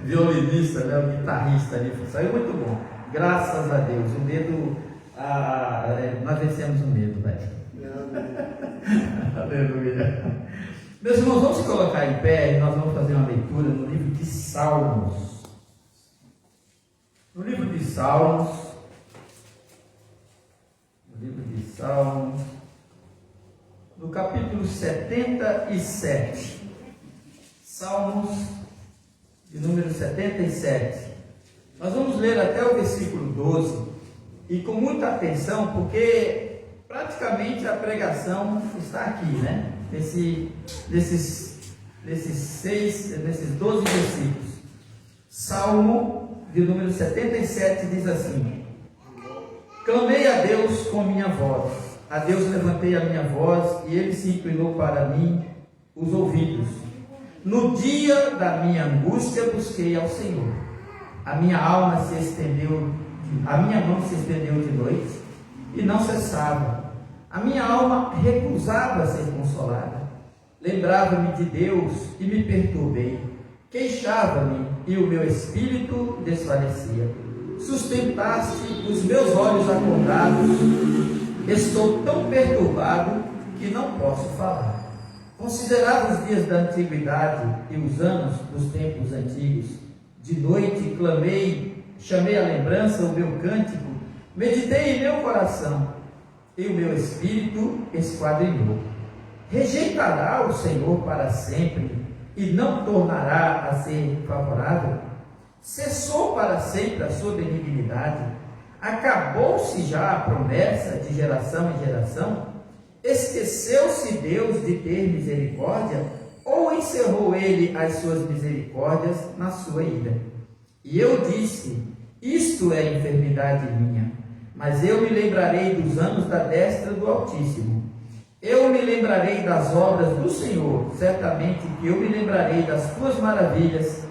violinista, né, o guitarrista ali, saiu muito bom. Graças a Deus, o medo, nós vencemos o medo, velho. Aleluia. Meus irmãos, vamos se colocar em pé e nós vamos fazer uma leitura no livro de Salmos. No livro de Salmos, no capítulo 77. Salmos de número 77. Nós vamos ler até o versículo 12 e com muita atenção, porque praticamente a pregação está aqui, né? Desses 12 versículos. Salmo de número 77 diz assim: clamei a Deus com minha voz, a Deus levantei a minha voz, e Ele se inclinou para mim os ouvidos. No dia da minha angústia busquei ao Senhor. A minha mão se estendeu de noite e não cessava. A minha alma recusava ser consolada. Lembrava-me de Deus e me perturbei. Queixava-me e o meu espírito desfalecia. Sustentaste os meus olhos acordados. Estou tão perturbado que não posso falar. Considerava os dias da antiguidade e os anos dos tempos antigos. De noite clamei, chamei à lembrança o meu cântico, meditei em meu coração, e o meu espírito esquadrinhou. Rejeitará o Senhor para sempre, e não tornará a ser favorável? Cessou para sempre a sua benignidade? Acabou-se já a promessa de geração em geração? Esqueceu-se Deus de ter misericórdia, ou encerrou Ele as suas misericórdias na sua ira? E eu disse: isto é enfermidade minha, mas eu me lembrarei dos anos da destra do Altíssimo. Eu me lembrarei das obras do Senhor, certamente que eu me lembrarei das tuas maravilhas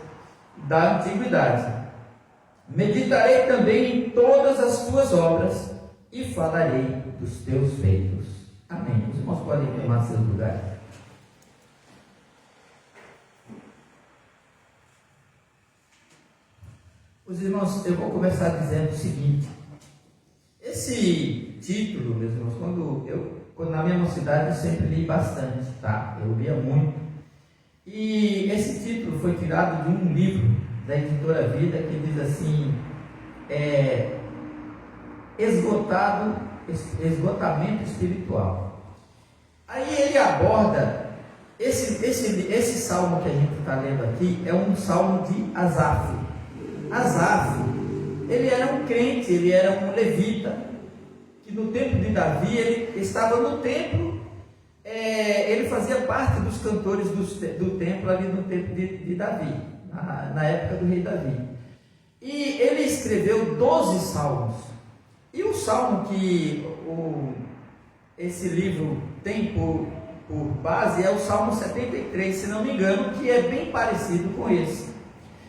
da antiguidade. Meditarei também em todas as tuas obras e falarei dos teus feitos. Amém. Os irmãos podem tomar seus lugares. Os irmãos, eu vou começar dizendo o seguinte: esse título, meus irmãos, quando na minha mocidade eu sempre li bastante, tá? Eu lia muito. E esse título foi tirado de um livro da editora Vida que diz assim: esgotamento espiritual. Aí ele aborda esse salmo que a gente está lendo aqui, é um salmo de Asaf. Asaf, ele era um crente, ele era um levita, que no tempo de Davi, ele estava no templo, ele fazia parte dos cantores do templo ali no tempo de Davi, na época do rei Davi. E ele escreveu 12 salmos. E o salmo que esse livro tem por base é o Salmo 73, se não me engano, que é bem parecido com esse.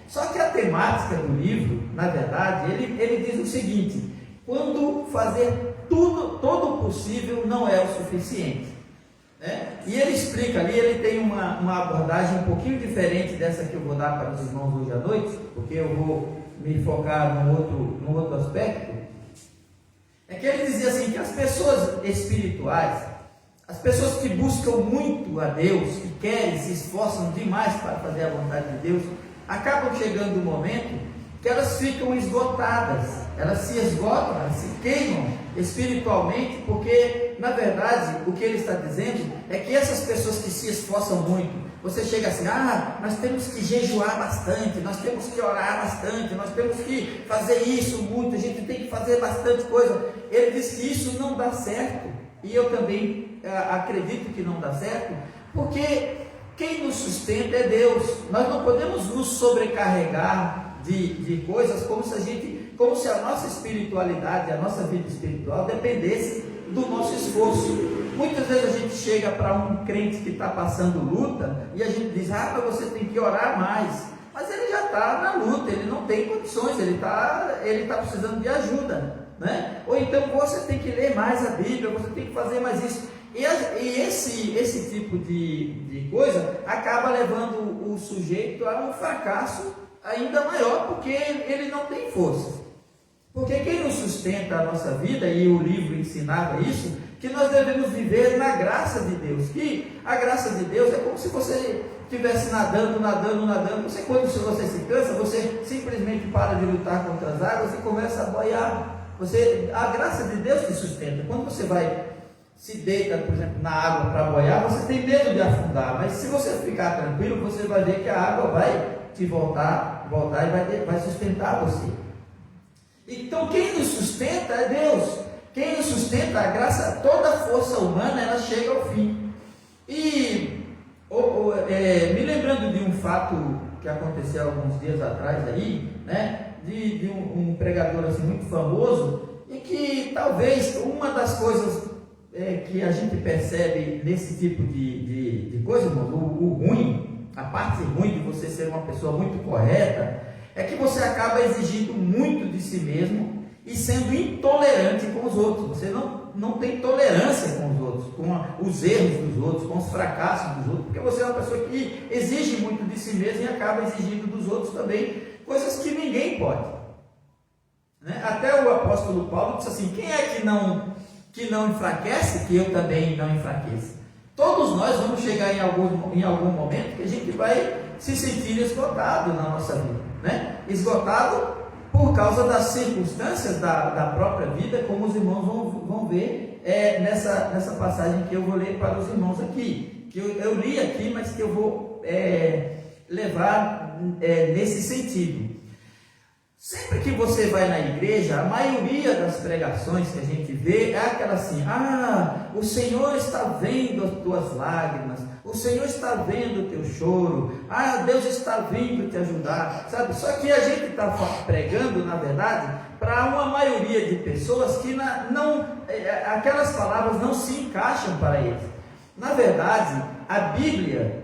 Só que a temática do livro, na verdade, ele diz o seguinte: quando fazer todo o possível não é o suficiente, né? E ele explica ali, ele tem uma abordagem um pouquinho diferente dessa que eu vou dar para os irmãos hoje à noite, porque eu vou me focar num outro aspecto. É que ele dizia assim, que as pessoas espirituais, as pessoas que buscam muito a Deus, que querem, se esforçam demais para fazer a vontade de Deus, acabam chegando um momento que elas ficam esgotadas, elas se esgotam, elas se queimam espiritualmente, porque na verdade o que ele está dizendo é que essas pessoas que se esforçam muito, você chega assim: nós temos que jejuar bastante, nós temos que orar bastante, nós temos que fazer isso muito, a gente tem que fazer bastante coisa. Ele diz que isso não dá certo, e eu também acredito que não dá certo, porque quem nos sustenta é Deus. Nós não podemos nos sobrecarregar de coisas como se a nossa espiritualidade, a nossa vida espiritual dependesse do nosso esforço. Muitas vezes a gente chega para um crente que está passando luta e a gente diz: mas você tem que orar mais. Mas ele já está na luta, ele não tem condições, ele está precisando de ajuda, né? Ou então você tem que ler mais a Bíblia, você tem que fazer mais isso. E esse tipo de coisa acaba levando o sujeito a um fracasso ainda maior, porque ele não tem força. Porque quem nos sustenta a nossa vida, e o livro ensinava isso, que nós devemos viver na graça de Deus, que a graça de Deus é como se você estivesse nadando, você quando você se cansa, você simplesmente para de lutar contra as águas e começa a boiar. A graça de Deus te sustenta. Quando você se deita, por exemplo, na água para boiar, você tem medo de afundar, mas se você ficar tranquilo, você vai ver que a água vai te voltar e vai sustentar você. Então quem nos sustenta é Deus. Quem nos sustenta, a graça, toda a força humana, ela chega ao fim. E me lembrando de um fato que aconteceu alguns dias atrás aí, né, de um pregador assim muito famoso, e que talvez uma das coisas que a gente percebe nesse tipo de coisa, irmão, o ruim, a parte ruim de você ser uma pessoa muito correta, é que você acaba exigindo muito de si mesmo e sendo intolerante com os outros. Você não tem tolerância com os outros, com os erros dos outros, com os fracassos dos outros, porque você é uma pessoa que exige muito de si mesmo e acaba exigindo dos outros também coisas que ninguém pode. Né? Até o apóstolo Paulo disse assim: quem é que não enfraquece, que eu também não enfraqueça? Todos nós vamos chegar em algum momento que a gente vai se sentir esgotado na nossa vida, né? Esgotado por causa das circunstâncias da própria vida, como os irmãos vão ver nessa passagem que eu vou ler para os irmãos aqui, que eu li aqui, mas que eu vou levar nesse sentido. Sempre que você vai na igreja, a maioria das pregações que a gente vê é aquela assim: o Senhor está vendo as tuas lágrimas, o Senhor está vendo o teu choro, Deus está vindo te ajudar, sabe? Só que a gente está pregando, na verdade, para uma maioria de pessoas que aquelas palavras não se encaixam para eles. Na verdade, a Bíblia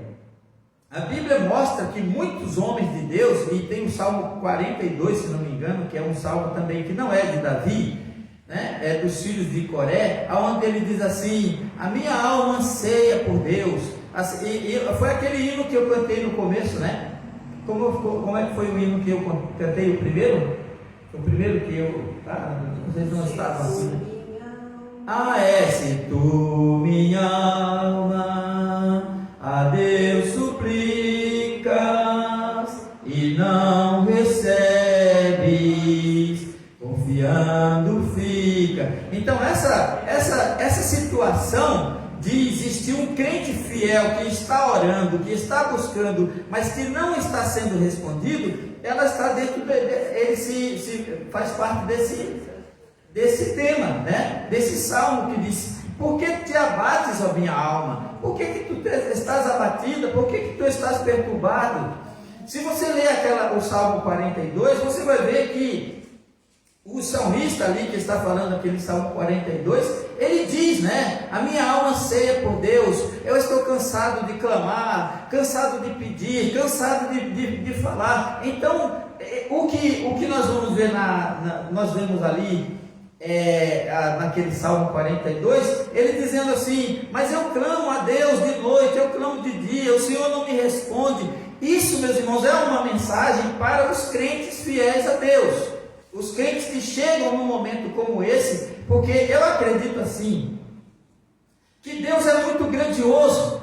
mostra que muitos homens de Deus, e tem o Salmo 42, se não me engano, que é um salmo também que não é de Davi, né? É dos filhos de Coré, onde ele diz assim: a minha alma anseia por Deus. Assim, foi aquele hino que eu cantei no começo, né? Como é que foi o hino que eu cantei, o primeiro? O primeiro que eu... vocês não estavam assim. Se tu, minha alma, a Deus suplicas e não recebes, confiando fica. Então essa situação de existir um crente fiel que está orando, que está buscando, mas que não está sendo respondido, ela está dentro ele faz parte desse tema, né? Desse salmo que diz: por que te abates, ó minha alma? Por que tu estás abatida? Por que tu estás perturbado? Se você ler o Salmo 42, você vai ver que o salmista ali que está falando aquele Salmo 42, ele diz, né? A minha alma anseia por Deus, eu estou cansado de clamar, cansado de pedir, cansado de falar. Então, o que nós vamos ver nós vemos ali, naquele Salmo 42, ele dizendo assim: mas eu clamo a Deus de noite, eu clamo de dia, o Senhor não me responde. Isso, meus irmãos, é uma mensagem para os crentes fiéis a Deus, os crentes que chegam num momento como esse, porque eu acredito assim, que Deus é muito grandioso,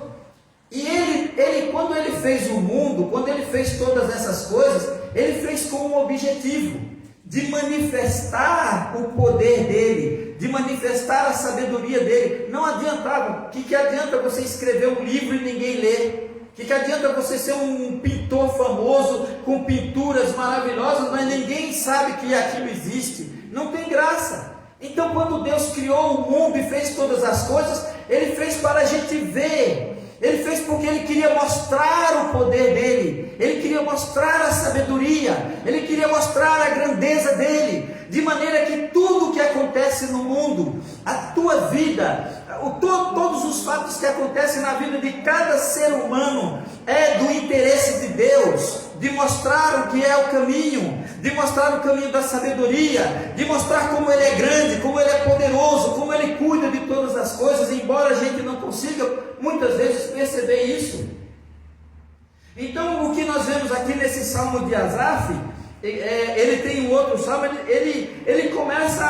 e ele quando ele fez o mundo, quando ele fez todas essas coisas, ele fez com um objetivo, de manifestar o poder dele, de manifestar a sabedoria dele. Não adiantava. O que adianta você escrever um livro e ninguém lê? O que adianta você ser um pintor famoso, com pinturas maravilhosas, mas ninguém sabe que aquilo existe? Não tem graça. Então, quando Deus criou o mundo e fez todas as coisas, Ele fez para a gente ver. Ele fez porque Ele queria mostrar o poder dele, Ele queria mostrar a sabedoria, Ele queria mostrar a grandeza dele, de maneira que tudo o que acontece no mundo, a tua vida, todos os fatos que acontecem na vida de cada ser humano, é do interesse de Deus, de mostrar o que é o caminho, de mostrar o caminho da sabedoria, de mostrar como Ele é grande, como Ele é poderoso, como Ele cuida de todas as coisas, embora a gente não consiga muitas vezes perceber isso. Então, o que nós vemos aqui nesse salmo de Asaf, ele tem um outro salmo, ele começa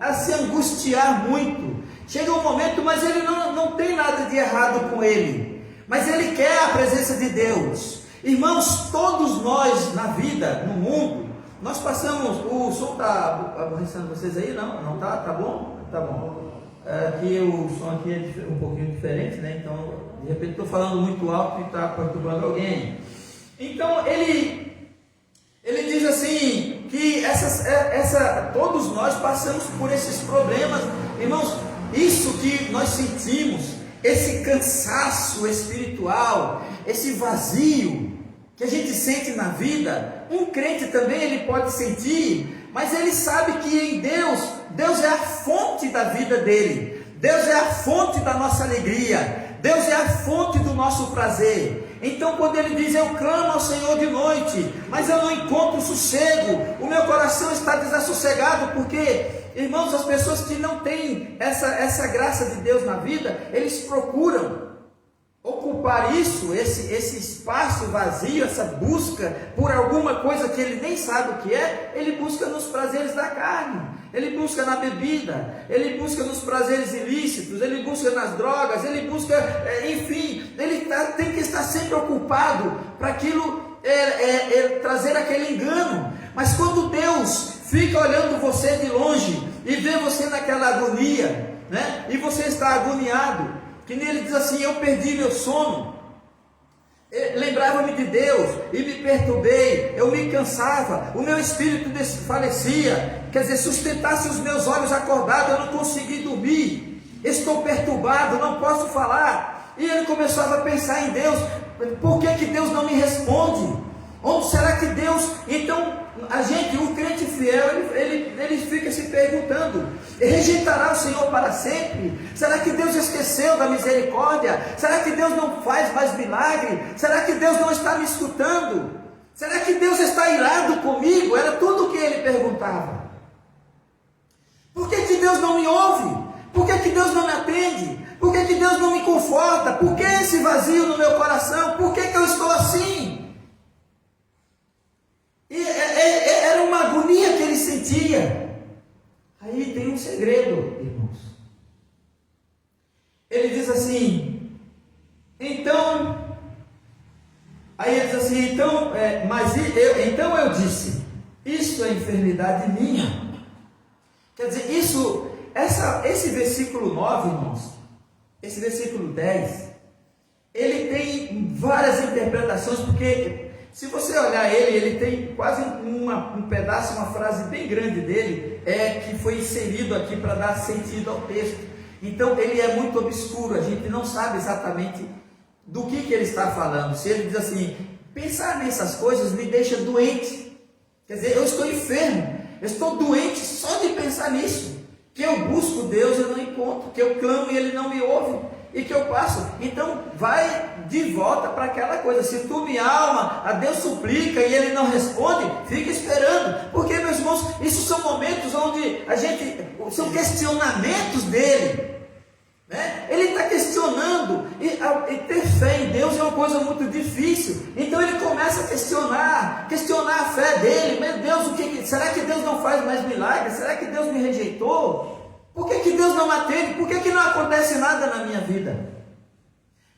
a se angustiar muito. Chega um momento, mas ele não tem nada de errado com ele, mas ele quer a presença de Deus. Irmãos, todos nós na vida, no mundo, nós passamos. O som está aborrecendo vocês aí? Não está? Tá bom? Tá bom. Aqui o som aqui é um pouquinho diferente, né? Então, de repente estou falando muito alto e está perturbando alguém. Então, ele diz assim, que todos nós passamos por esses problemas. Irmãos, isso que nós sentimos, esse cansaço espiritual, esse vazio que a gente sente na vida, um crente também ele pode sentir, mas ele sabe que em Deus é a fonte da vida dele, Deus é a fonte da nossa alegria, Deus é a fonte do nosso prazer. Então, quando ele diz, eu clamo ao Senhor de noite, mas eu não encontro sossego, o meu coração está desassossegado, porque, irmãos, as pessoas que não têm essa graça de Deus na vida, eles procuram ocupar esse espaço vazio, essa busca por alguma coisa que ele nem sabe o que é. Ele busca nos prazeres da carne, ele busca na bebida, ele busca nos prazeres ilícitos, ele busca nas drogas, ele busca, enfim, ele tem que estar sempre ocupado para aquilo, trazer aquele engano. Mas quando Deus fica olhando você de longe e vê você naquela agonia, né? E você está agoniado, que nele diz assim, eu perdi meu sono, lembrava-me de Deus e me perturbei, eu me cansava, o meu espírito desfalecia, quer dizer, sustentasse os meus olhos acordados, eu não consegui dormir, estou perturbado, não posso falar. E ele começava a pensar em Deus, por que Deus não me responde? Onde será que Deus... Então, o crente fiel, ele fica se perguntando, rejeitará o Senhor para sempre? Será que Deus esqueceu da misericórdia? Será que Deus não faz mais milagre? Será que Deus não está me escutando? Será que Deus está irado comigo? Era tudo o que ele perguntava. Por que Deus não me ouve? Por que Deus não me atende? Por que Deus não me conforta? Por que esse vazio no meu coração? Por que eu estou assim? E era uma agonia que ele sentia. Aí tem um segredo, irmãos. Ele diz assim, aí ele diz assim, então eu disse, isso é enfermidade minha. Quer dizer, esse versículo 9, irmãos, esse versículo 10, ele tem várias interpretações, porque se você olhar ele tem quase um pedaço, uma frase bem grande dele, que foi inserido aqui para dar sentido ao texto. Então ele é muito obscuro, a gente não sabe exatamente do que ele está falando. Se ele diz assim, pensar nessas coisas me deixa doente, quer dizer, eu estou enfermo, eu estou doente só de pensar nisso, que eu busco Deus e não encontro, que eu clamo e Ele não me ouve, e que eu passo. Então vai de volta para aquela coisa, se tu me alma, a Deus suplica e Ele não responde, fica esperando, porque, meus irmãos, isso são momentos onde são questionamentos dele, né? Ele está questionando, e ter fé em Deus é uma coisa muito difícil. Então ele começa a questionar a fé dele. Meu Deus, será que Deus não faz mais milagres? Será que Deus me rejeitou? Por que Deus não me atende? Por que não acontece nada na minha vida?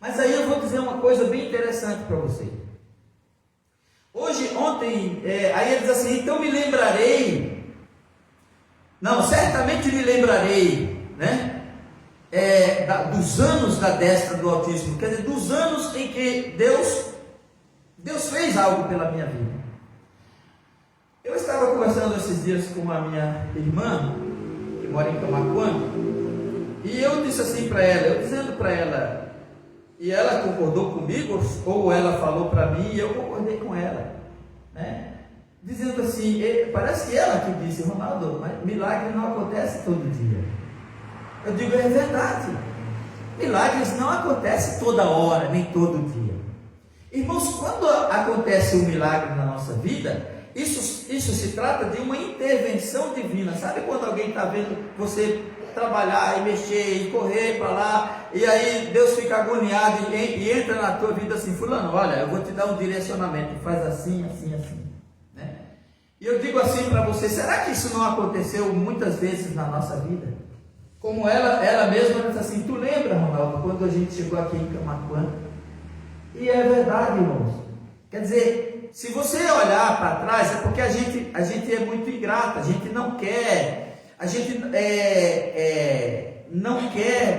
Mas aí eu vou dizer uma coisa bem interessante para você. Ontem, aí ele diz assim, então me lembrarei, certamente me lembrarei, né? Dos anos da destra do Altíssimo, quer dizer, dos anos em que Deus fez algo pela minha vida. Eu estava conversando esses dias com a minha irmã, que mora em Camaquã, e eu disse assim para ela, dizendo para ela, e ela concordou comigo, ou ela falou para mim, e eu concordei com ela, né? Dizendo assim, parece que ela que disse, Ronaldo, mas milagre não acontece todo dia. Eu digo, é verdade, milagres não acontecem toda hora, nem todo dia. Irmãos, quando acontece um milagre na nossa vida, isso se trata de uma intervenção divina. Sabe quando alguém está vendo você trabalhar e mexer e correr para lá, e aí Deus fica agoniado e entra na tua vida assim: fulano, olha, eu vou te dar um direcionamento, faz assim, assim, assim, né? E eu digo assim para você: será que isso não aconteceu muitas vezes na nossa vida? Como ela mesma disse assim: tu lembra, Ronaldo, quando a gente chegou aqui em Camaquã? E é verdade, irmãos. Quer dizer, se você olhar para trás, é porque a gente é muito ingrato, a gente não quer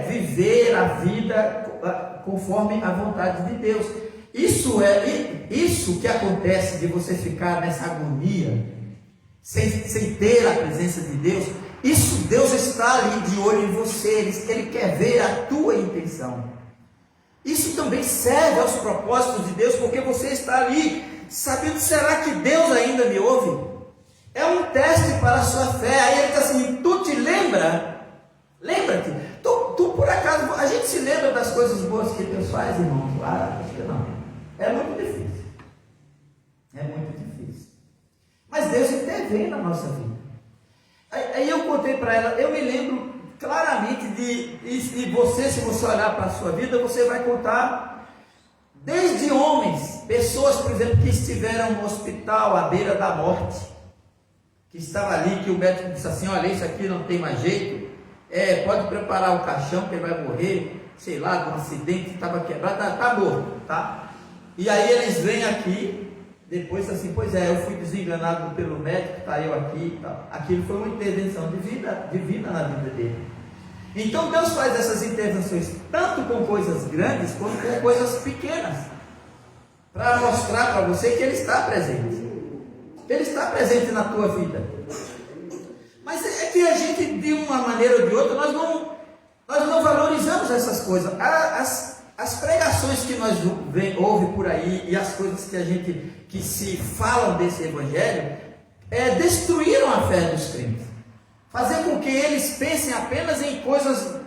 viver a vida conforme a vontade de Deus. Isso que acontece de você ficar nessa agonia, sem ter a presença de Deus. Isso, Deus está ali de olho em você, Ele quer ver a tua intenção. Isso também serve aos propósitos de Deus, porque você está ali sabendo: será que Deus ainda me ouve? É um teste para a sua fé. Aí ele diz assim: tu te lembra? Lembra-te. Tu por acaso, a gente se lembra das coisas boas que Deus faz, irmãos? Ah, acho que não. É muito difícil. É muito difícil. Mas Deus intervém na nossa vida. Aí eu contei para ela, eu me lembro claramente e você, se você olhar para a sua vida, você vai contar desde homens, pessoas, por exemplo, que estiveram no hospital à beira da morte, que estava ali, que o médico disse assim: olha, isso aqui não tem mais jeito, pode preparar o caixão que ele vai morrer, sei lá, de um acidente, estava quebrado, está morto, tá? E aí eles vêm aqui, depois assim: pois eu fui desenganado pelo médico, está eu aqui e tal. Aquilo foi uma intervenção divina na vida dele. Então Deus faz essas intervenções tanto com coisas grandes quanto com coisas pequenas, para mostrar para você que Ele está presente. Ele está presente na tua vida. Mas é que a gente, de uma maneira ou de outra, nós não valorizamos essas coisas. As pregações que nós ouvimos por aí e as coisas que se falam desse evangelho destruíram a fé dos crentes. Fazer com que eles pensem apenas em coisas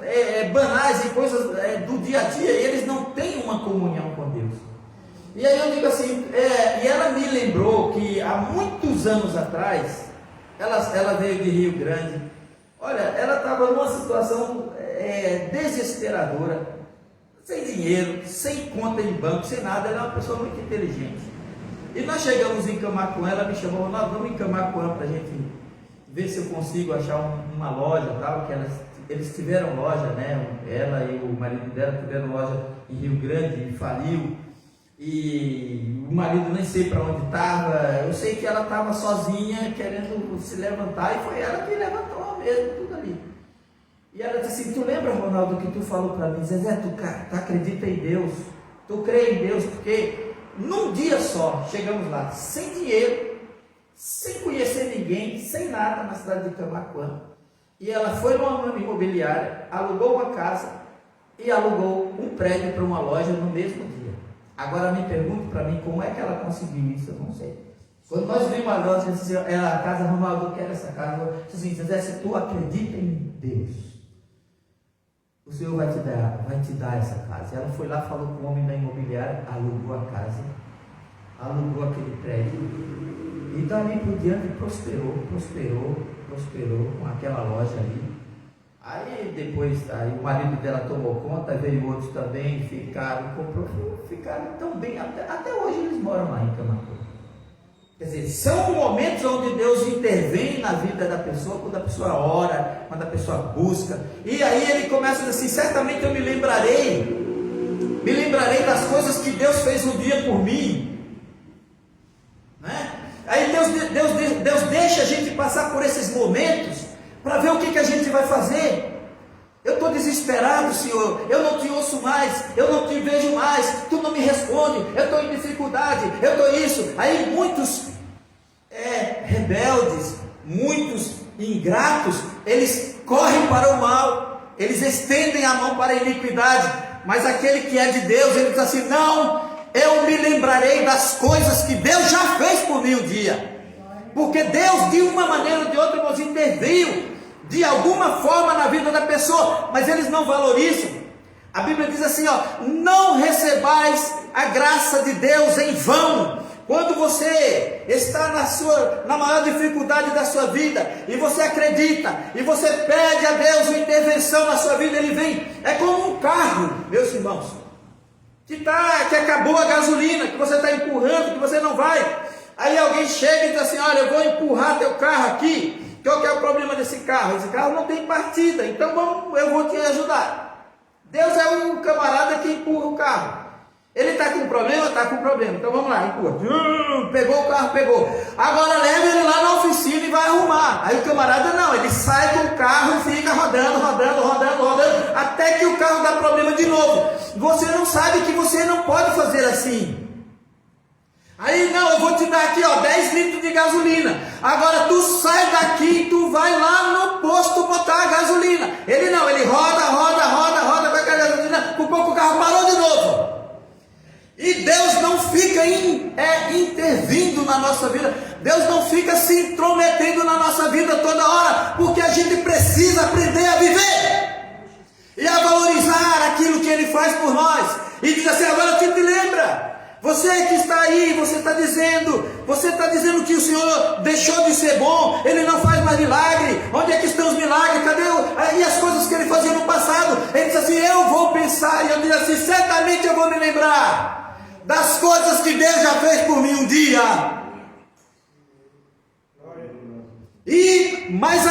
banais, em coisas do dia a dia, e eles não têm uma comunhão com Deus. E aí eu digo assim, e ela me lembrou que há muitos anos atrás, ela veio de Rio Grande. Olha, ela estava numa situação desesperadora, sem dinheiro, sem conta em banco, sem nada. Ela é uma pessoa muito inteligente. E nós chegamos em Camaquã, ela me chamou: nós vamos em Camaquã para a gente ver se eu consigo achar uma loja, tal, que eles tiveram loja, né? Ela e o marido dela tiveram loja em Rio Grande e faliu. E o marido nem sei para onde estava. Eu sei que ela estava sozinha, querendo se levantar, e foi ela que levantou mesmo, tudo ali. E ela disse assim: tu lembra, Ronaldo, que tu falou para mim? Zezé, tu acredita em Deus, tu crê em Deus? Porque num dia só chegamos lá, sem dinheiro, sem conhecer ninguém, sem nada, na cidade de Camaquã. E ela foi numa imobiliária, alugou uma casa e alugou um prédio para uma loja no mesmo dia. Agora me pergunto para mim, como é que ela conseguiu isso? Eu não sei. Quando nós vimos a loja, a casa, Ronaldo, eu quero essa casa. Eu disse assim: Zezé, se tu acredita em Deus, o Senhor vai te dar essa casa. Ela foi lá, falou com o homem da imobiliária, alugou a casa, alugou aquele prédio. E dali por diante prosperou com aquela loja ali. Aí depois o marido dela tomou conta, veio outros também, ficaram tão bem, até hoje eles moram lá em Camaquã. Quer dizer, são momentos onde Deus intervém na vida da pessoa, quando a pessoa ora, quando a pessoa busca. E aí ele começa a dizer assim: certamente eu me lembrarei das coisas que Deus fez um dia por mim, né? Aí Deus deixa a gente passar por esses momentos para ver o que a gente vai fazer. Eu estou desesperado, Senhor, eu não te ouço mais, eu não te vejo mais, tu não me responde, eu estou em dificuldade, eu estou isso. Aí muitos rebeldes, muitos ingratos, eles correm para o mal, eles estendem a mão para a iniquidade. Mas aquele que é de Deus, ele diz assim: não, eu me lembrarei das coisas que Deus já fez por mim um dia. Porque Deus, de uma maneira ou de outra, nos interviu de alguma forma na vida da pessoa, mas eles não valorizam. A Bíblia diz assim: não recebais a graça de Deus em vão, Quando você está na maior dificuldade da sua vida, e você acredita, e você pede a Deus uma intervenção na sua vida, Ele vem. É como um carro, meus irmãos, que acabou a gasolina, que você está empurrando, que você não vai. Aí alguém chega e diz assim: olha, eu vou empurrar teu carro aqui. Qual que é o problema desse carro? Esse carro não tem partida, então eu vou te ajudar. Deus é o camarada que empurra o carro. Ele está com problema? Está com problema. Então vamos lá, empurra. Pegou o carro, pegou. Agora leva ele lá na oficina e vai arrumar. Aí o camarada não, ele sai com o carro e fica rodando, até que o carro dá problema de novo. Você não sabe que você não pode fazer assim. Aí não, eu vou te dar aqui 10 litros de gasolina. Agora tu sai daqui e tu vai lá no posto botar a gasolina. Ele não, ele roda com a gasolina. Por pouco o carro parou de novo. E Deus não fica intervindo na nossa vida. Deus não fica se intrometendo na nossa vida toda hora, porque a gente precisa aprender a viver e a valorizar aquilo que Ele faz por nós. E diz assim: agora te lembra, você que está aí, você está dizendo que o Senhor deixou de ser bom, Ele não faz mais milagre. Onde é que estão os milagres? Cadê e as coisas que Ele fazia no passado? Ele diz assim: eu vou pensar, e eu digo assim: certamente eu vou me lembrar das coisas que Deus já fez por mim um dia. Mas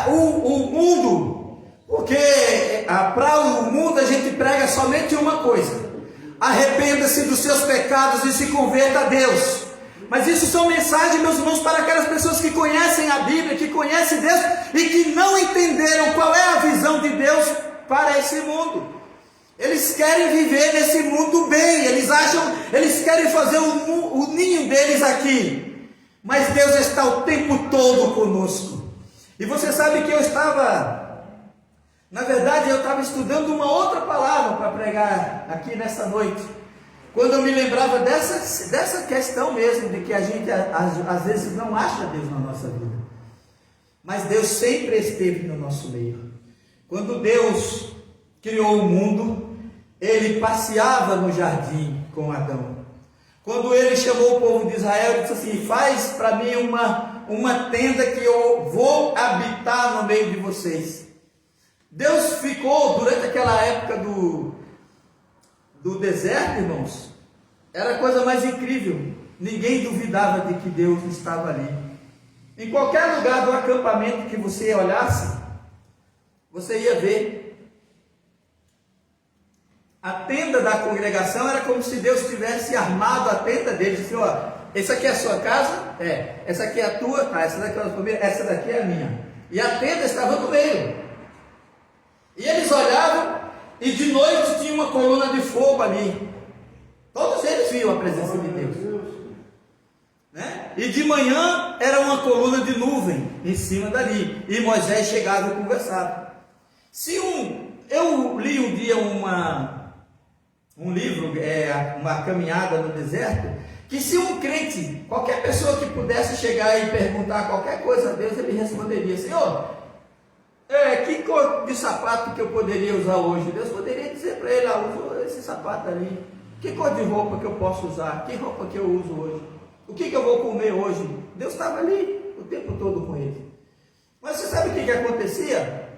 o mundo, porque para o mundo a gente prega somente uma coisa: arrependa-se dos seus pecados e se converta a Deus. Mas isso são mensagens, meus irmãos, para aquelas pessoas que conhecem a Bíblia, que conhecem Deus e que não entenderam qual é a visão de Deus para esse mundo. Eles querem viver nesse mundo bem, eles querem fazer o ninho deles aqui, mas Deus está o tempo todo conosco. E você sabe que eu estava estudando uma outra palavra para pregar aqui nessa noite, quando eu me lembrava dessa questão mesmo, de que a gente às vezes não acha Deus na nossa vida, mas Deus sempre esteve no nosso meio. Quando Deus criou o mundo, Ele passeava no jardim com Adão. Quando Ele chamou o povo de Israel, Ele disse assim: faz para mim uma tenda que eu vou habitar no meio de vocês. Deus ficou durante aquela época do deserto, irmãos. Era a coisa mais incrível. Ninguém duvidava de que Deus estava ali. Em qualquer lugar do acampamento que você olhasse, você ia ver a tenda da congregação. Era como se Deus tivesse armado a tenda deles. Assim: essa aqui é a sua casa? Essa aqui é a tua? Tá, essa daqui é a tua família? Essa daqui é a minha. E a tenda estava no meio. E eles olhavam, e de noite tinha uma coluna de fogo ali. Todos eles viam a presença de Deus, né? E de manhã era uma coluna de nuvem em cima dali. E Moisés chegava e conversava. Eu li um dia um livro, uma caminhada no deserto, que se um crente, qualquer pessoa que pudesse chegar e perguntar qualquer coisa a Deus, ele responderia: Senhor, que cor de sapato que eu poderia usar hoje? Deus poderia dizer para ele: uso esse sapato ali. Que cor de roupa que eu posso usar? Que roupa que eu uso hoje? O que eu vou comer hoje? Deus estava ali o tempo todo com ele. Mas você sabe o que acontecia?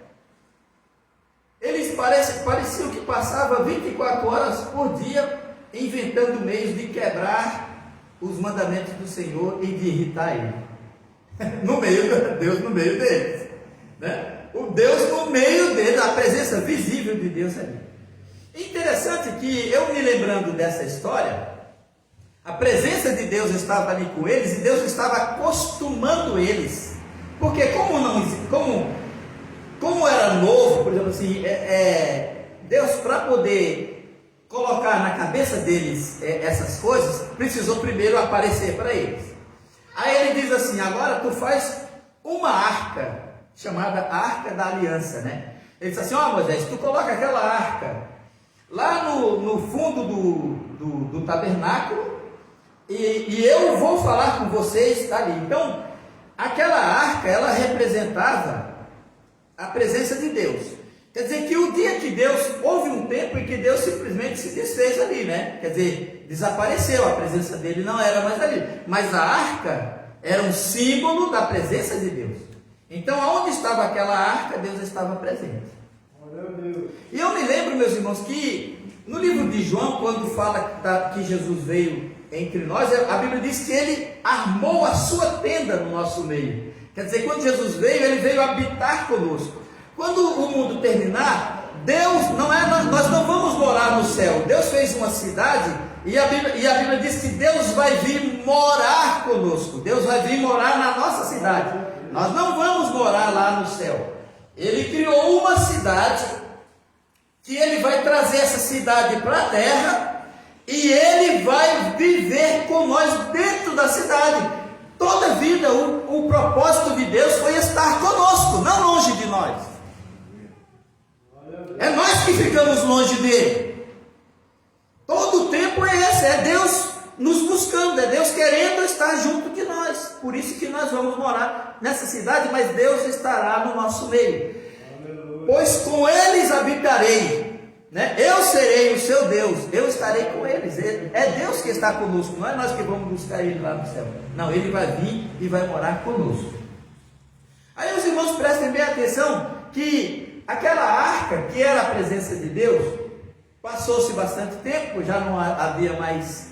Eles pareciam que passavam 24 horas por dia inventando meios de quebrar os mandamentos do Senhor e de irritar Ele. Deus no meio deles, né? O Deus no meio deles, a presença visível de Deus ali. Interessante que, eu me lembrando dessa história, a presença de Deus estava ali com eles, e Deus estava acostumando eles, porque como era novo, por exemplo assim, Deus, para poder colocar na cabeça deles essas coisas, precisou primeiro aparecer para eles. Aí ele diz assim: agora tu faz uma arca, chamada Arca da Aliança, né? Ele diz assim: Moisés, tu coloca aquela arca lá no fundo do tabernáculo, e eu vou falar com vocês ali. Então, aquela arca, ela representava a presença de Deus. Quer dizer que o dia que Deus, houve um tempo em que Deus simplesmente se desfez ali, né? Quer dizer, desapareceu, a presença dele não era mais ali. Mas a arca era um símbolo da presença de Deus. Então, aonde estava aquela arca, Deus estava presente. E eu me lembro, meus irmãos, que no livro de João, quando fala que Jesus veio entre nós, a Bíblia diz que ele armou a sua tenda no nosso meio. Quer dizer, quando Jesus veio, ele veio habitar conosco. Quando o mundo terminar, Deus nós não vamos morar no céu. Deus fez uma cidade e a Bíblia diz que Deus vai vir morar conosco. Deus vai vir morar na nossa cidade. Nós não vamos morar lá no céu. Ele criou uma cidade que ele vai trazer essa cidade para a terra e ele vai viver com nós dentro da cidade. Toda a vida o propósito de Deus foi estar conosco, não longe de nós. É nós que ficamos longe dele. Todo o tempo é esse, é Deus nos buscando, é Deus querendo estar junto de nós. Por isso que nós vamos morar nessa cidade, mas Deus estará no nosso meio. Pois com eles habitarei, né? Eu serei o seu Deus, eu estarei com eles. É Deus que está conosco, não é nós que vamos buscar ele lá no céu. Não, ele vai vir e vai morar conosco. Aí os irmãos prestem bem atenção que aquela arca, que era a presença de Deus, passou-se bastante tempo, já não havia mais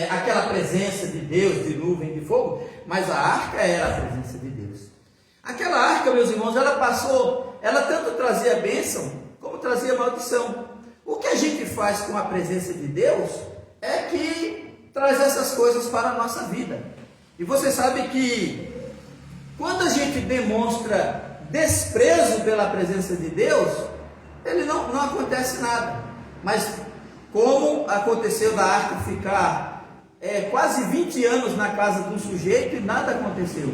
aquela presença de Deus, de nuvem, de fogo, mas a arca era a presença de Deus. Aquela arca, meus irmãos, ela tanto trazia bênção, como trazia maldição. O que a gente faz com a presença de Deus é que traz essas coisas para a nossa vida. E você sabe que quando a gente demonstra desprezo pela presença de Deus, ele não acontece nada. Mas como aconteceu da arca ficar quase 20 anos na casa do sujeito e nada aconteceu,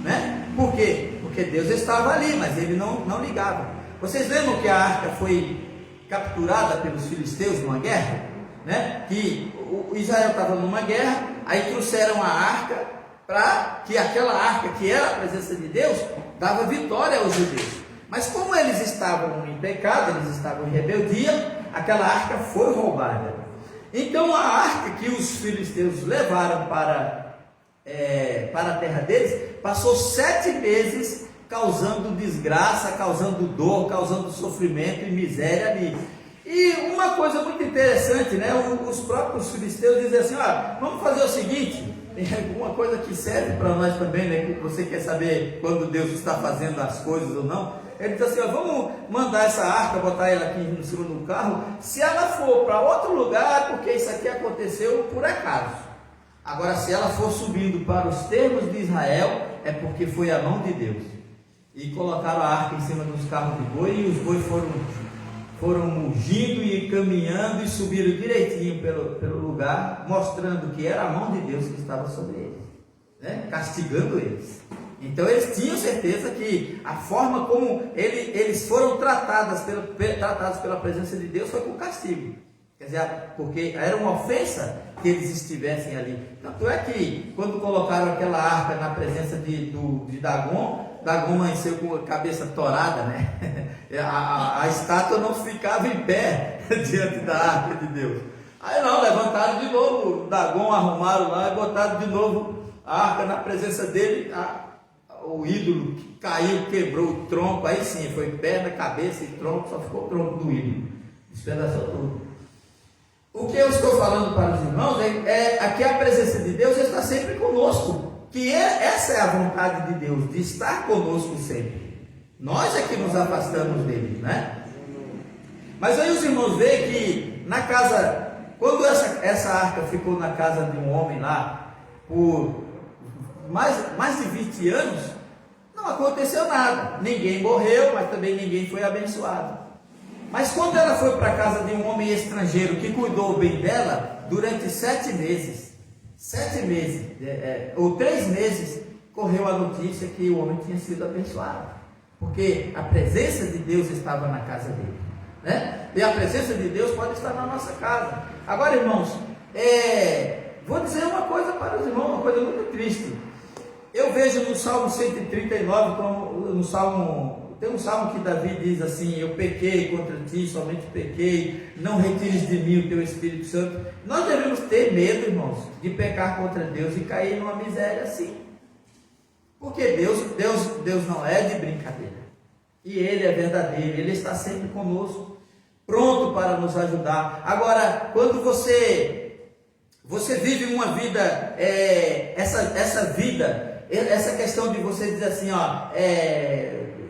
né? Por quê? Porque Deus estava ali, mas ele não ligava. Vocês lembram que a arca foi capturada pelos filisteus numa guerra, né? Que o Israel estava numa guerra, aí trouxeram a arca para que aquela arca, que era a presença de Deus, dava vitória aos judeus. Mas como eles estavam em pecado, eles estavam em rebeldia, aquela arca foi roubada. Então a arca que os filisteus levaram para a terra deles, passou 7 meses causando desgraça, causando dor, causando sofrimento e miséria ali. E uma coisa muito interessante, né? Os próprios filisteus dizem assim: vamos fazer o seguinte, uma coisa que serve para nós também, né? Que você quer saber quando Deus está fazendo as coisas ou não. Ele diz assim: vamos mandar essa arca, botar ela aqui em cima do carro. Se ela for para outro lugar, porque isso aqui aconteceu por acaso. Agora, se ela for subindo para os termos de Israel, é porque foi a mão de Deus. E colocaram a arca em cima dos carros de boi, e os bois foram mugindo e caminhando e subiram direitinho pelo lugar, mostrando que era a mão de Deus que estava sobre eles, né? Castigando eles. Então eles tinham certeza que a forma como eles foram tratados pela presença de Deus foi com castigo. Quer dizer, porque era uma ofensa que eles estivessem ali. Tanto é que quando colocaram aquela arca na presença de Dagon amanheceu com a cabeça torada, né? A estátua não ficava em pé diante da arca de Deus. Aí não, levantaram de novo Dagon, arrumaram lá e botaram de novo a arca na presença dele. O ídolo caiu, quebrou o tronco, aí sim, foi perna, cabeça e tronco, só ficou o tronco do ídolo, despedaçou tudo. O que eu estou falando para os irmãos é que a presença de Deus está sempre conosco, que essa é a vontade de Deus, de estar conosco sempre. Nós é que nos afastamos dele, né? Mas aí os irmãos veem que na casa, quando essa arca ficou na casa de um homem lá por mais de 20 anos, não aconteceu nada. Ninguém morreu, mas também ninguém foi abençoado. Mas quando ela foi para a casa de um homem estrangeiro que cuidou bem dela, durante 7 meses, 3 meses, correu a notícia que o homem tinha sido abençoado, porque a presença de Deus estava na casa dele, né? E a presença de Deus pode estar na nossa casa. Agora, irmãos, vou dizer uma coisa para os irmãos, uma coisa muito triste. Eu vejo no Salmo 139, no Salmo tem um salmo que Davi diz assim: eu pequei contra ti, somente pequei, não retires de mim o teu Espírito Santo. Nós devemos ter medo, irmãos, de pecar contra Deus e cair numa miséria assim, porque Deus não é de brincadeira, e Ele é verdadeiro, Ele está sempre conosco, pronto para nos ajudar. Agora, quando você vive uma vida, essa vida, essa questão de você dizer assim,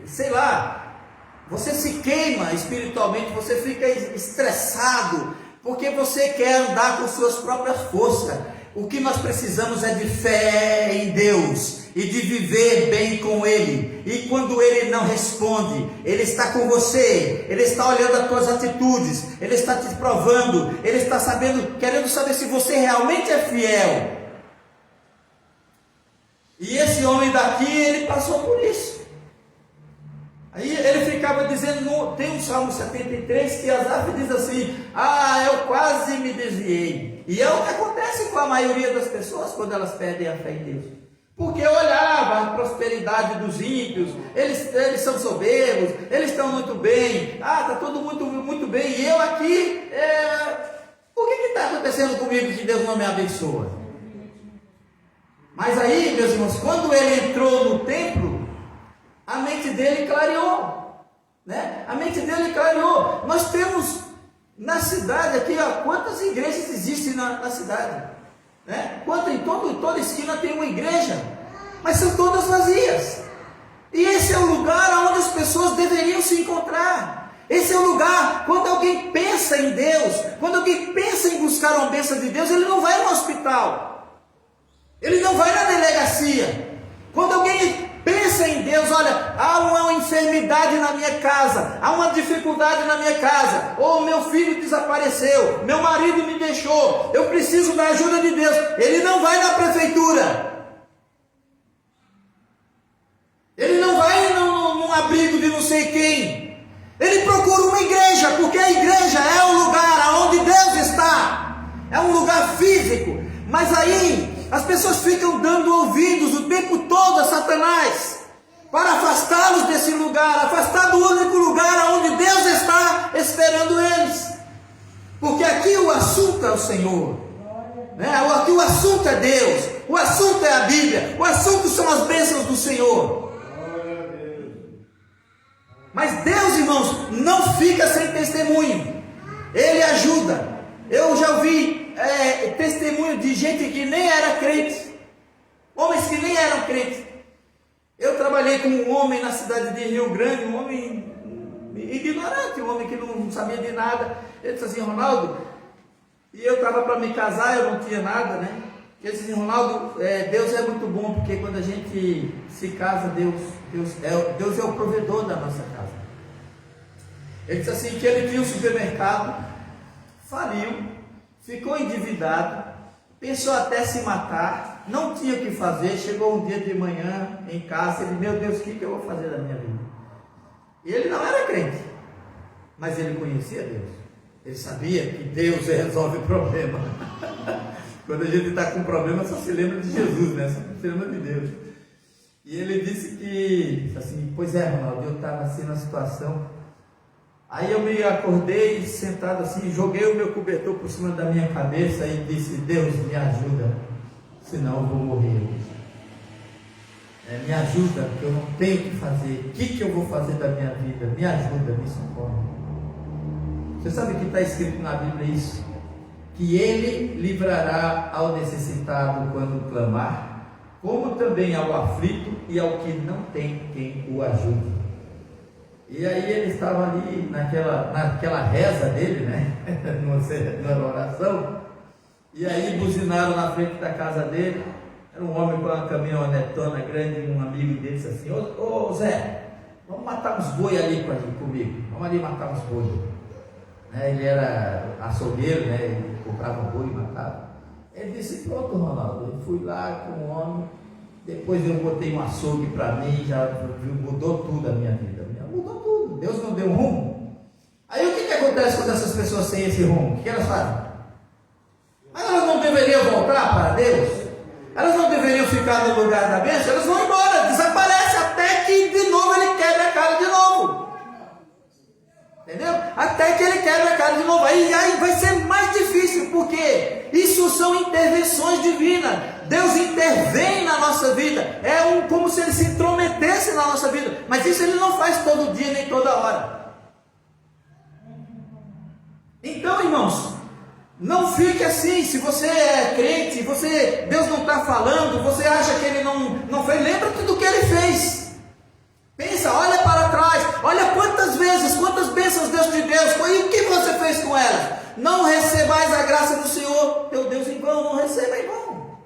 sei lá, você se queima espiritualmente, você fica estressado, porque você quer andar com suas próprias forças. O que nós precisamos é de fé em Deus e de viver bem com Ele. E quando Ele não responde, Ele está com você, Ele está olhando as tuas atitudes, Ele está te provando, Ele está querendo saber se você realmente é fiel. E esse homem daqui, ele passou por isso. Aí ele ficava dizendo, tem um Salmo 73 que Asaf diz assim: eu quase me desviei. E é o que acontece com a maioria das pessoas quando elas perdem a fé em Deus. Porque eu olhava a prosperidade dos ímpios, eles são soberbos, eles estão muito bem, está tudo muito, muito bem, e eu aqui, por que está acontecendo comigo que Deus não me abençoa? Mas aí, meus irmãos, quando ele entrou no templo, a mente dele clareou, né? A mente dele clareou. Nós temos na cidade aqui, quantas igrejas existem na cidade, né? Em toda esquina tem uma igreja, mas são todas vazias. E esse é o lugar onde as pessoas deveriam se encontrar. Esse é o lugar, quando alguém pensa em Deus, quando alguém pensa em buscar uma bênção de Deus, ele não vai no hospital. Ele não vai na delegacia. Quando alguém pensa em Deus, olha, há uma enfermidade na minha casa, há uma dificuldade na minha casa, ou meu filho desapareceu, meu marido me deixou, eu preciso da ajuda de Deus. Ele não vai na prefeitura, ele não vai num abrigo de não sei quem, ele procura uma igreja, porque a igreja é o lugar onde Deus está, é um lugar físico. Mas aí as pessoas ficam dando ouvidos o tempo todo a Satanás, para afastá-los desse lugar, afastar do único lugar onde Deus está esperando eles. Porque aqui o assunto é o Senhor, né? Aqui o assunto é Deus, o assunto é a Bíblia, o assunto são as bênçãos do Senhor. Mas Deus, irmãos, não fica sem testemunho, Ele ajuda. Eu já ouvi testemunho de gente que nem era crente, homens que nem eram crentes. Eu trabalhei com um homem na cidade de Rio Grande, um homem ignorante, um homem que não sabia de nada. Ele disse assim: Ronaldo, e eu estava para me casar, eu não tinha nada, né? Ele disse assim: Ronaldo, Deus é muito bom, porque quando a gente se casa, Deus é o provedor da nossa casa. Ele disse assim, que ele tinha um supermercado, faliu, ficou endividado, pensou até se matar, não tinha o que fazer. Chegou um dia de manhã em casa, ele: meu Deus, o que eu vou fazer da minha vida? E ele não era crente, mas ele conhecia Deus, ele sabia que Deus resolve problema. Quando a gente está com problema, só se lembra de Jesus, né? Só se lembra de Deus. E ele disse assim: pois é, Ronaldo, eu estava assim na situação. Aí eu me acordei sentado assim, joguei o meu cobertor por cima da minha cabeça e disse: Deus, me ajuda, senão eu vou morrer. Me ajuda, porque eu não tenho o que fazer. O que eu vou fazer da minha vida? Me ajuda, me socorre. Você sabe que está escrito na Bíblia isso? Que Ele livrará ao necessitado quando clamar, como também ao aflito e ao que não tem quem o ajude. E aí ele estava ali naquela reza dele, né? Na oração. E aí buzinaram na frente da casa dele. Era um homem com uma caminhonetona grande, um amigo dele disse assim: ô Zé, vamos matar uns boi ali comigo. Vamos ali matar uns boi. Ele era açougueiro, né? Ele comprava boi e matava. Ele disse: pronto, Ronaldo. Eu fui lá com o homem. Depois eu botei um açougue para mim, já mudou tudo a minha vida. Mudou tudo, Deus não deu rumo. Aí o que acontece quando essas pessoas têm esse rumo? O que elas fazem? Mas elas não deveriam voltar para Deus? Elas não deveriam ficar no lugar da bênção? Elas vão embora, desaparece até que de novo ele quebra a cara de novo. Entendeu? Até que ele quebra a cara de novo. Aí vai ser mais difícil, porque isso são intervenções divinas. Deus intervém na nossa vida. É como se ele se intrometesse na nossa vida. Mas isso ele não faz todo dia nem toda hora. Então, irmãos, não fique assim. Se você é crente, Deus não está falando, você acha que ele não fez, lembra tudo que ele fez. Pensa, olha para trás, olha quantas bênçãos Deus te deu, e o que você fez com elas? Não recebais a graça do Senhor teu Deus em vão, não receba em vão.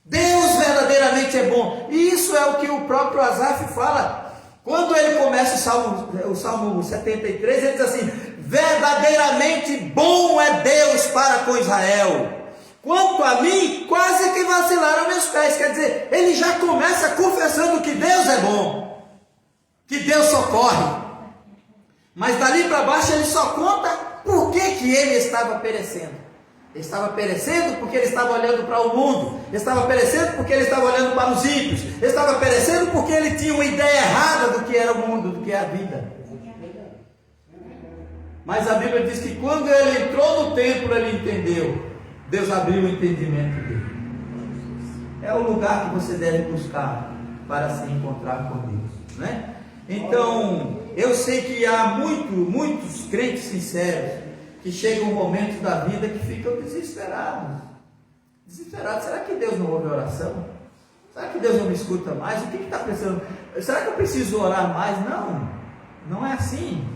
Deus verdadeiramente é bom, e isso é o que o próprio Asaf fala, quando ele começa o Salmo 73, ele diz assim: verdadeiramente bom é Deus para com Israel, quanto a mim, quase que vacilaram meus pés. Quer dizer, ele já começa confessando que Deus é bom, que Deus socorre, mas dali para baixo ele só conta por que ele estava perecendo. Ele estava perecendo porque ele estava olhando para o mundo, ele estava perecendo porque ele estava olhando para os ímpios, ele estava perecendo porque ele tinha uma ideia errada do que era o mundo, do que é a vida. Mas a Bíblia diz que quando ele entrou no templo, ele entendeu. Deus abriu o entendimento dele. É o lugar que você deve buscar para se encontrar com Deus, né? Então, eu sei que há muitos crentes sinceros que chegam momentos da vida que ficam desesperados. Será que Deus não ouve a oração? Será que Deus não me escuta mais? O que está pensando? Será que eu preciso orar mais? Não é assim.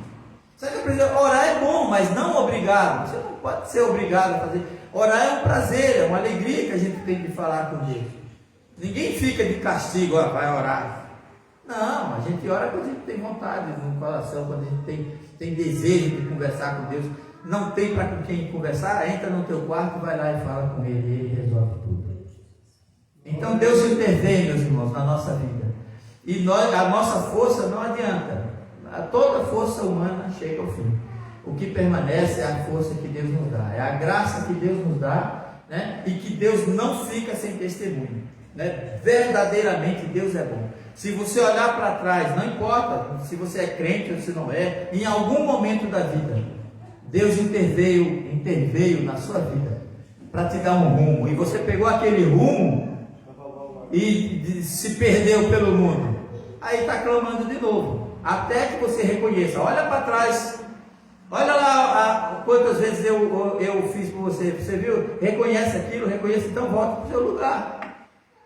Será que eu preciso orar? É bom, mas não obrigado. Você não pode ser obrigado a fazer. Orar é um prazer, é uma alegria que a gente tem de falar com Deus. Ninguém fica de castigo, vai orar. Não, a gente ora quando a gente tem vontade no coração, quando a gente tem desejo de conversar com Deus. Não tem para quem conversar, entra no teu quarto, vai lá e fala com Ele, e Ele resolve tudo. Então Deus intervém, meus irmãos, na nossa vida. E a nossa força não adianta. Toda força humana chega ao fim. O que permanece é a força que Deus nos dá, é a graça que Deus nos dá, né? E que Deus não fica sem testemunho, né? Verdadeiramente Deus é bom. Se você olhar para trás, não importa se você é crente ou se não é, em algum momento da vida, Deus interveio na sua vida para te dar um rumo, e você pegou aquele rumo e se perdeu pelo mundo. Aí está clamando de novo, até que você reconheça. Olha para trás, olha lá quantas vezes eu fiz por você. Você viu? Reconhece aquilo, reconhece, então volta para o seu lugar.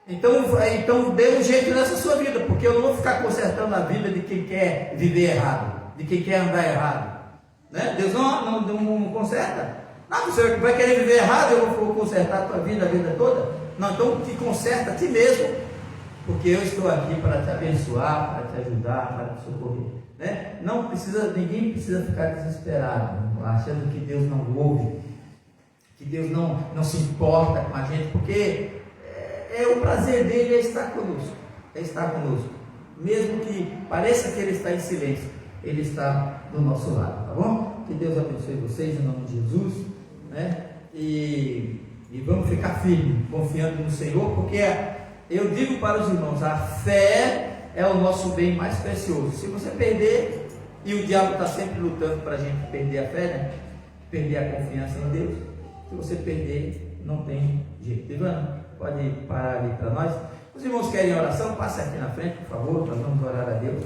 Então dê um jeito nessa sua vida, porque eu não vou ficar consertando a vida de quem quer viver errado, de quem quer andar errado, né? Deus não conserta. Não, você vai querer viver errado, eu vou consertar a tua vida a vida toda? Não, então te conserta a ti mesmo, porque eu estou aqui para te abençoar, para te ajudar, para te socorrer, né? Ninguém precisa ficar desesperado, achando que Deus não ouve, que Deus não se importa com a gente, porque o prazer dele é estar conosco, mesmo que pareça que ele está em silêncio, ele está do nosso lado, tá bom? Que Deus abençoe vocês em nome de Jesus, né? E vamos ficar firmes, confiando no Senhor, porque eu digo para os irmãos, a fé é o nosso bem mais precioso. Se você perder, e o diabo está sempre lutando para a gente perder a fé, né? Perder a confiança em Deus. Se você perder, não tem jeito. Ivana, pode parar ali para nós. Os irmãos querem oração? Passe aqui na frente, por favor, nós vamos orar a Deus.